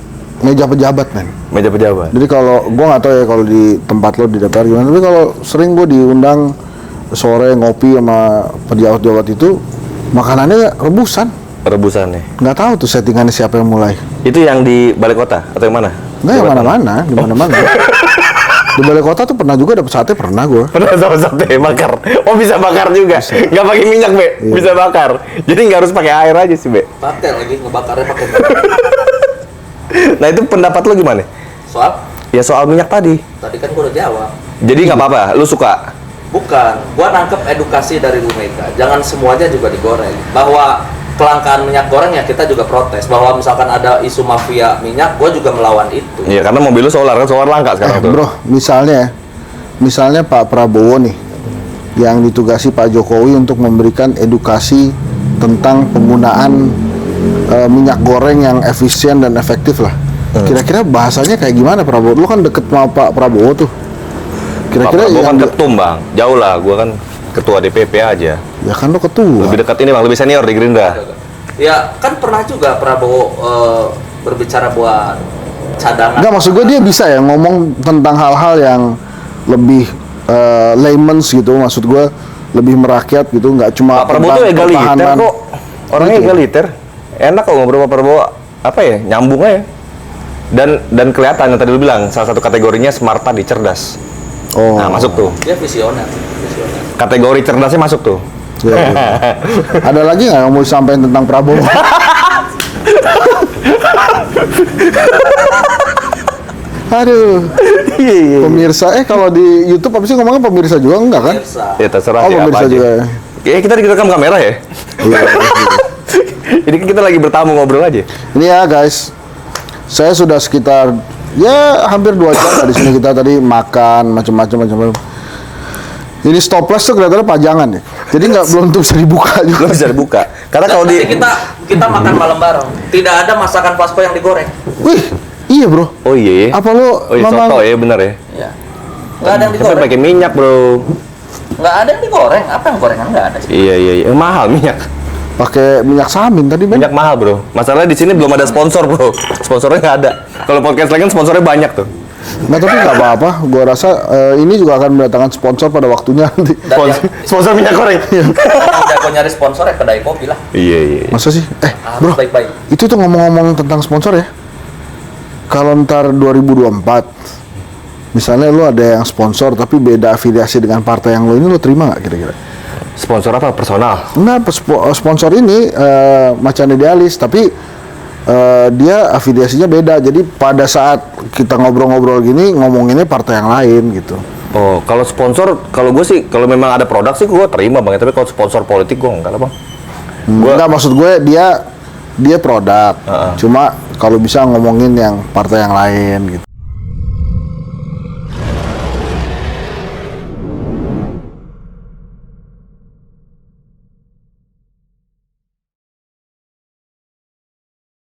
meja pejabat, men. Meja pejabat. Jadi kalau gua nggak tahu ya kalau di tempat lo di DPR gimana, tapi kalau sering gua diundang sore ngopi sama pejabat-pejabat itu makanannya rebusan. Rebusannya. Nggak tahu tuh settingannya siapa yang mulai. Itu yang di balik kota atau yang mana? Nggak, yang mana-mana, di mana-mana. Di balai kota tuh pernah juga dapet sate, pernah gua. Pernah sama sate bakar. Oh, bisa bakar juga. Nggak pakai minyak, Be. Iya. Bisa bakar. Jadi nggak harus pakai air aja sih, Be. Pakai lagi ngebakarnya pakai. Nah, itu pendapat lo gimana? Soal Ya soal minyak tadi. Tadi kan gua udah jawab. Jadi nggak apa-apa, lu suka? Bukan, gua nangkep edukasi dari Bu Mega. Jangan semuanya juga digoreng. Bahwa kelangkaan minyak goreng ya kita juga protes. Bahwa misalkan ada isu mafia minyak, gua juga melawan itu. Iya, karena mobil lu solar kan, solar langka sekarang tuh. Bro, misalnya Pak Prabowo nih yang ditugasi Pak Jokowi untuk memberikan edukasi tentang penggunaan minyak goreng yang efisien dan efektif lah. Kira-kira bahasanya kayak gimana Prabowo? Lu kan deket sama Pak Prabowo tuh. Pak Kira-kira Prabowo kan yang ketum bang, jauh lah, gua kan ketua DPP aja. ya kan lu ketua. Lebih dekat ini bang, lebih senior di Gerindra. Ya kan pernah juga Prabowo berbicara buat cadangan. Enggak, maksud gue dia bisa ya ngomong tentang hal-hal yang lebih layman's gitu, maksud gue lebih merakyat gitu, nggak cuma Pak Prabowo tuh egaliter pertahanan. kok, orangnya Gitu ya? egaliter. Enak kok ngobrol Pak Prabowo, apa ya, nyambung aja. Dan kelihatan yang tadi lu bilang, salah satu kategorinya smart tadi, cerdas. Oh. Nah masuk tuh, Dia visioner. kategori cerdasnya masuk tuh. Ya, ya. Ada lagi nggak yang mau disampaikan tentang Prabowo? Aduh, pemirsa, kalau di YouTube apa sih ngomongnya pemirsa juga enggak kan? Pemirsa. Ya terserah Oh, ya, apa pemirsa aja. juga ya. Kita direkam kamera ya. Iya, Ini kan kita lagi bertamu ngobrol aja. Ini ya guys, saya sudah sekitar ya hampir 2 jam di sini, kita tadi makan macam-macam. Ini stopless tuh kelihatannya pajangan ya. Jadi belum tuh bisa dibuka juga. Lo bisa dibuka. Karena kalau Nanti di kita makan malam bareng. Tidak ada masakan Vasco yang digoreng. Wih, iya bro. Oh iya. Apa lu Oh iya, memang soto ya bener ya. Ya. Nggak ada yang Tapi digoreng. pakai minyak bro. Nggak ada yang digoreng. Apa yang gorengan nggak ada sih? Iya. Mahal minyak. pakai minyak samin tadi Ben? Minyak mahal bro. Masalahnya di sini belum ada sponsor bro. Sponsornya nggak ada. Kalau podcast lain kan sponsornya banyak tuh. Nah tapi nggak apa-apa, gua rasa ini juga akan mendatangkan sponsor pada waktunya nanti. Dan Sponsor minyak goreng. yang jago nyari sponsor ya kedai kopi lah. Iya. Masa sih? Harus Bro, baik-baik. itu tuh ngomong-ngomong tentang sponsor ya. Kalau ntar 2024, misalnya lu ada yang sponsor tapi beda afiliasi dengan partai yang lu ini, lu terima nggak kira-kira? Sponsor apa? Personal. Nah, sponsor ini Macan Idealis, tapi dia afiliasinya beda. Jadi pada saat kita ngobrol-ngobrol gini, ngomonginnya partai yang lain gitu. Oh, kalau sponsor, kalau gue sih, kalau memang ada produk sih gue terima bang. Tapi kalau sponsor politik gue enggak lah bang. Enggak, maksud gue dia produk. Cuma kalau bisa ngomongin yang partai yang lain gitu.